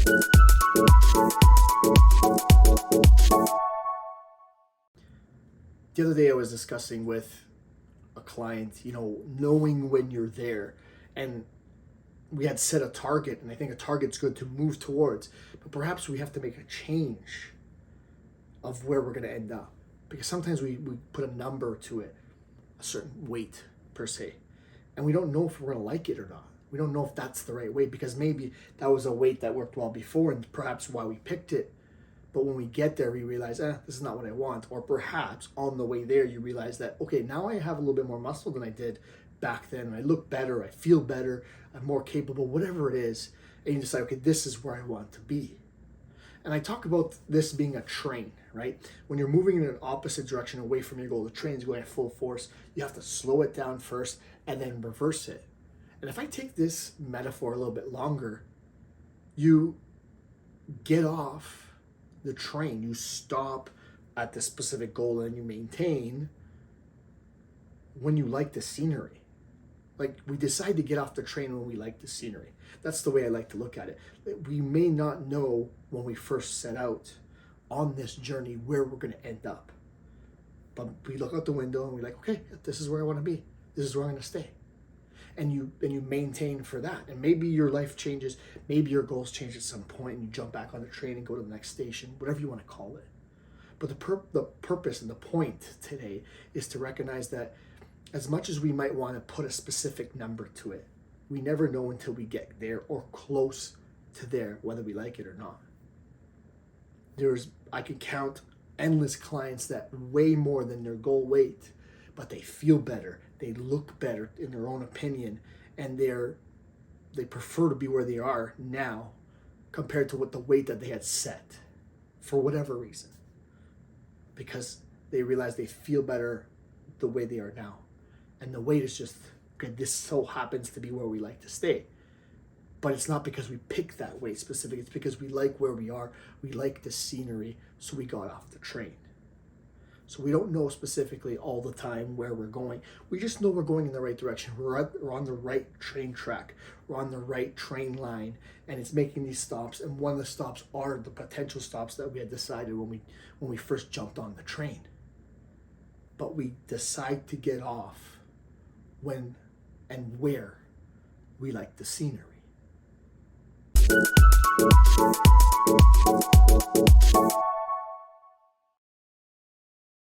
The other day I was discussing with a client, knowing when you're there, and we had set a target, and I think a target's good to move towards, but perhaps we have to make a change of where we're going to end up, because sometimes we put a number to it, a certain weight per se, and we don't know if we're going to like it or not. We don't know if that's the right weight, because maybe that was a weight that worked well before and perhaps why we picked it. But when we get there, we realize, this is not what I want. Or perhaps on the way there, you realize that, okay, now I have a little bit more muscle than I did back then. I look better, I feel better, I'm more capable, whatever it is. And you decide, okay, this is where I want to be. And I talk about this being a train, right? When you're moving in an opposite direction away from your goal, the train's going at full force, you have to slow it down first and then reverse it. And if I take this metaphor a little bit longer, you get off the train, you stop at the specific goal and you maintain when you like the scenery. Like, we decide to get off the train when we like the scenery. That's the way I like to look at it. We may not know when we first set out on this journey where we're going to end up, but we look out the window and we're like, okay, this is where I want to be, this is where I'm going to stay. And you maintain for that. And maybe your life changes, maybe your goals change at some point and you jump back on the train and go to the next station, whatever you want to call it. But the purpose and the point today is to recognize that as much as we might want to put a specific number to it, we never know until we get there or close to there, whether we like it or not. I could count endless clients that weigh more than their goal weight, but they feel better, they look better in their own opinion, and they prefer to be where they are now compared to what the weight that they had set for whatever reason, because they realize they feel better the way they are now. And the weight is just, okay, this so happens to be where we like to stay. But it's not because we picked that weight specific, it's because we like where we are, we like the scenery, so we got off the train. So we don't know specifically all the time where we're going. We just know we're going in the right direction. We're on the right train track. We're on the right train line, and it's making these stops. And one of the stops are the potential stops that we had decided when we first jumped on the train. But we decide to get off when and where we like the scenery.